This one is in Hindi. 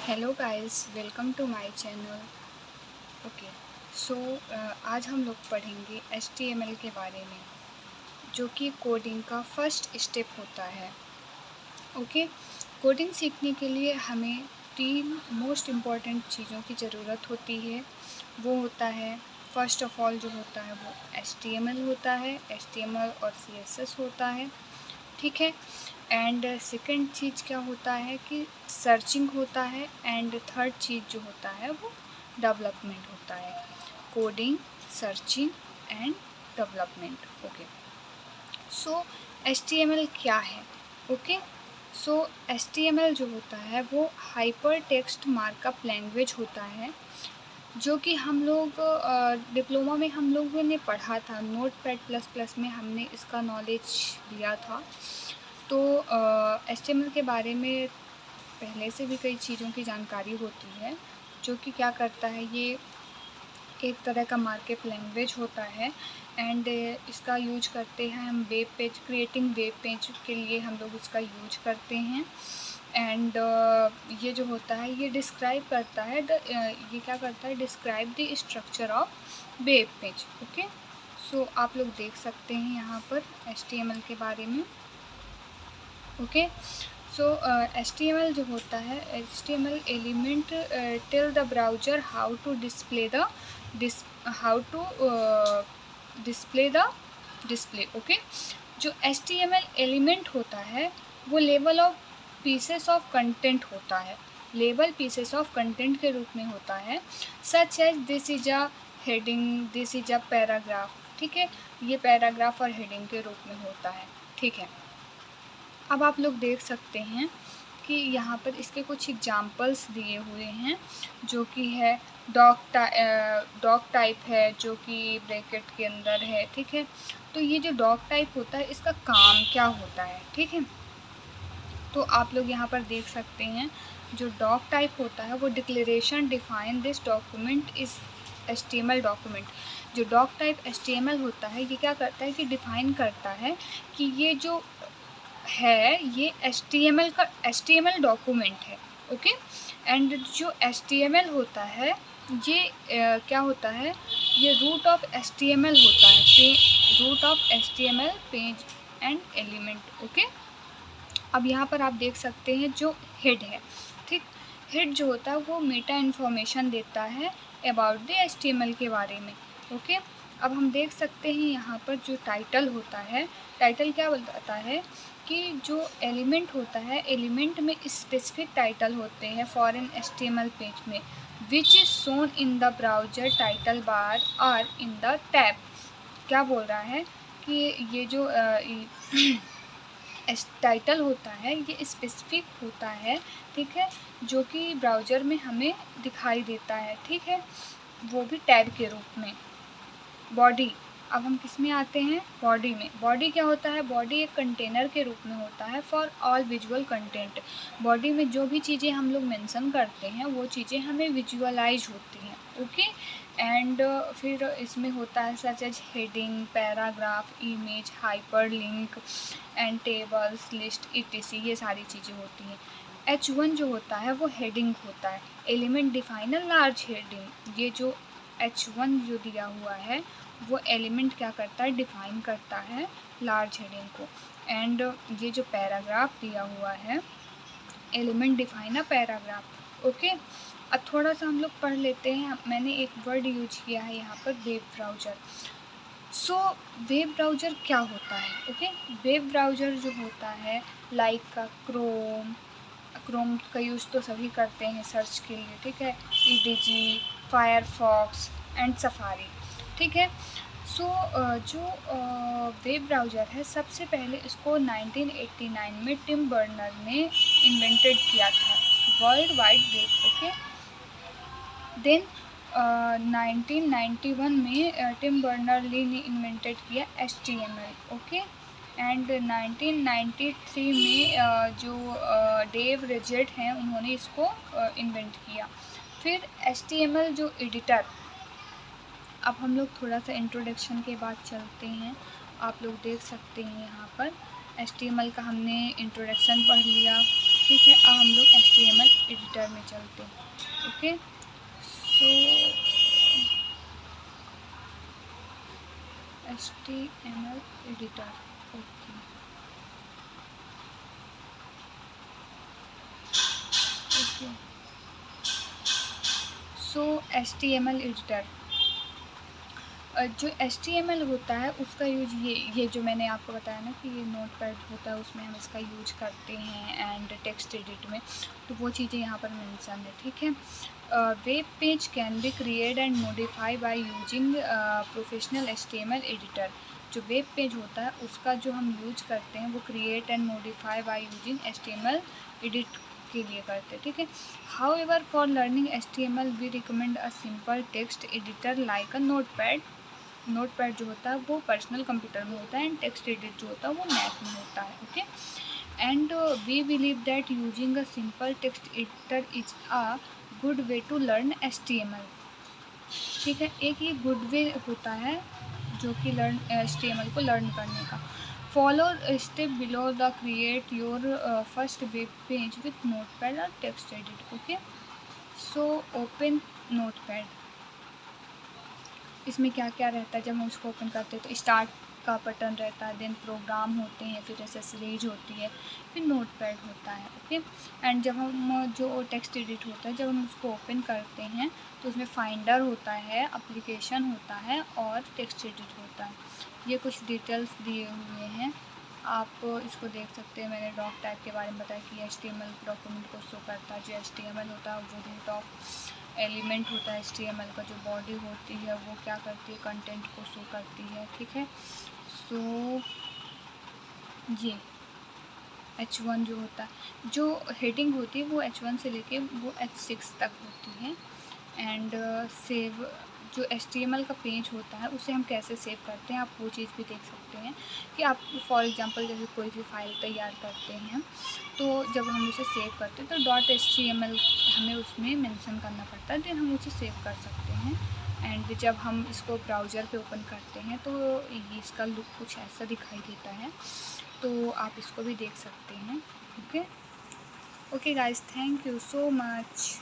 Hello guys, welcome to my channel. Okay, so आज हम लोग पढ़ेंगे HTML के बारे में, जो कि कोडिंग का फर्स्ट स्टेप होता है। ओके, कोडिंग सीखने के लिए हमें 3 मोस्ट इम्पॉर्टेंट चीज़ों की ज़रूरत होती है। वो होता है, फर्स्ट ऑफ ऑल जो होता है वो HTML होता है, HTML और CSS होता है, ठीक है। एंड सेकंड चीज़ क्या होता है कि सर्चिंग होता है। एंड थर्ड चीज़ जो होता है वो डेवलपमेंट होता है। Coding, searching and development. Okay, so HTML क्या है? ओके, सो HTML जो होता है वो हाइपर टेक्स्ट मार्कअप लैंग्वेज होता है, जो कि हम लोग डिप्लोमा में हम लोगों ने पढ़ा था। नोटपैड प्लस प्लस में हमने इसका नॉलेज लिया था। तो HTML के बारे में पहले से भी कई चीज़ों की जानकारी होती है, जो कि क्या करता है, ये एक तरह का मार्कअप लैंग्वेज होता है। एंड इसका यूज करते हैं हम web page, creating web page के लिए हम लोग इसका यूज करते हैं। एंड ये जो होता है ये डिस्क्राइब करता है ये क्या करता है, describe the structure of web page. Okay, so आप लोग देख सकते हैं यहाँ पर HTML के बारे में। ओके, सो HTML जो होता है, HTML element tell the browser how to display the display. Okay, जो HTML एलिमेंट होता है वो level of pieces of content होता है, लेवल पीसेस ऑफ कंटेंट के रूप में होता है। Such as this is a heading, this is a paragraph. ठीक है, ये पैराग्राफ और हेडिंग के रूप में होता है। ठीक है, अब आप लोग देख सकते हैं कि यहाँ पर इसके कुछ एग्जाम्पल्स दिए हुए हैं, जो कि है डॉग टाइप है, जो कि ब्रैकेट के अंदर है। ठीक है, तो ये जो डॉग टाइप होता है इसका काम क्या होता है? ठीक है, तो आप लोग यहाँ पर देख सकते हैं, जो डॉग टाइप होता है वो declaration define this document is HTML document. जो डॉग टाइप HTML होता है ये क्या करता है कि डिफाइन करता है कि ये जो है ये HTML डॉक्यूमेंट है। ओके, एंड जो HTML होता है ये क्या होता है, ये रूट ऑफ HTML होता है, root of HTML page and element. Okay, अब यहाँ पर आप देख सकते हैं जो हेड है, ठीक, हेड जो होता है वो मेटा इन्फॉर्मेशन देता है अबाउट द HTML के बारे में। ओके, अब हम देख सकते हैं यहाँ पर जो टाइटल होता है, टाइटल क्या बताता है कि जो एलिमेंट होता है, एलिमेंट में स्पेसिफिक टाइटल होते हैं फॉर एन HTML पेज में, which is shown in the browser title bar और इन द टैब। क्या बोल रहा है कि ये जो टाइटल होता है ये स्पेसिफिक होता है, ठीक है, जो कि ब्राउज़र में हमें दिखाई देता है। ठीक है, वो भी टैब के रूप में। बॉडी, अब हम किस में आते हैं, बॉडी में। बॉडी क्या होता है, बॉडी एक कंटेनर के रूप में होता है for all visual content. Body में जो भी चीज़ें हम लोग मेंशन करते हैं वो चीज़ें हमें विजुअलाइज होती हैं। ओके, एंड फिर इसमें होता है such as heading, paragraph, image, hyperlink and tables, list, etc, ये सारी चीज़ें होती हैं। H1 जो होता है वो हेडिंग होता है, element define a large heading. ये जो H1 जो दिया हुआ है वो एलिमेंट क्या करता है, डिफाइन करता है लार्ज हेडिंग को। एंड ये जो पैराग्राफ दिया हुआ है, element define a paragraph. Okay, अब थोड़ा सा हम लोग पढ़ लेते हैं। मैंने एक वर्ड यूज किया है यहाँ पर, web browser. So web browser क्या होता है? ओके, वेब ब्राउज़र जो होता है लाइक का क्रोम का यूज़ तो सभी करते हैं सर्च के लिए, ठीक है, EDG, फायरफॉक्स एंड सफारी। ठीक है, सो जो वेब ब्राउज़र है सबसे पहले इसको 1989 में टिम बर्नर ने इन्वेंटेड किया था, world wide web. Okay, then 1991 में टिम बर्नर ली ने इन्वेंटेड किया HTML। ओके, एंड 1993 में जो डेव रिजेट हैं उन्होंने इसको इन्वेंट किया। फिर HTML जो एडिटर, अब हम लोग थोड़ा सा इंट्रोडक्शन के बाद चलते हैं। आप लोग देख सकते हैं यहाँ पर HTML का हमने इंट्रोडक्शन पढ़ लिया, ठीक है, अब हम लोग HTML एडिटर में चलते हैं। ओके, सो HTML एडिटर। ओके ओके, सो HTML एडिटर, जो HTML होता है उसका यूज ये जो मैंने आपको बताया ना कि ये नोटपैड होता है, उसमें हम इसका यूज करते हैं एंड टेक्स्ट एडिट में, तो वो चीज़ें यहाँ पर मेंशन है। ठीक है, web page can be create and modify by using professional HTML editor. जो वेब पेज होता है उसका जो हम यूज करते हैं वो create and modify by using HTML edit के लिए करते हैं। ठीक है, however for learning HTML we recommend a simple text editor like a Notepad. Notepad जो होता है वो पर्सनल कंप्यूटर में होता है एंड टेक्स्ट एडिट जो होता है वो मैक में होता है। Okay, and we believe that using a simple text editor is a good way to learn HTML। ठीक है, एक ये गुड वे होता है जो कि HTML को लर्न करने का। Follow step below the create your first web page with Notepad और TextEdit. Okay, so open Notepad, इसमें क्या क्या रहता है जब हम उसको ओपन करते हैं तो स्टार्ट का बटन रहता है, देन प्रोग्राम होते हैं, फिर एसेसरीज होती है, फिर नोटपैड होता है। ओके, एंड जब हम जो टेक्स्ट एडिट होता है जब हम उसको ओपन करते हैं तो उसमें फाइंडर होता है, एप्लीकेशन होता है और टेक्स्ट एडिट होता है। ये कुछ डिटेल्स दिए हुए हैं, आप इसको देख सकते हैं। मैंने डॉक टैग के बारे में बताया कि HTML डॉक्यूमेंट को शो करता है। जो HTML होता है वो रूट ऑफ एलिमेंट होता है HTML का। जो बॉडी होती है वो क्या करती है, कंटेंट को शो करती है। ठीक है, सो ये H1 जो होता है, जो हेडिंग होती है वो H1 से लेके वो H6 तक होती है। एंड सेव, जो HTML का पेज होता है उसे हम कैसे सेव करते हैं आप वो चीज़ भी देख सकते हैं कि आप फॉर एग्जांपल जैसे कोई भी फाइल तैयार करते हैं तो जब हम उसे सेव करते हैं तो .html हमें उसमें मेंशन करना पड़ता है, देन हम उसे सेव कर सकते हैं। एंड जब हम इसको ब्राउज़र पे ओपन करते हैं तो ये इसका लुक कुछ ऐसा दिखाई देता है, तो आप इसको भी देख सकते हैं। Okay okay guys, thank you so much.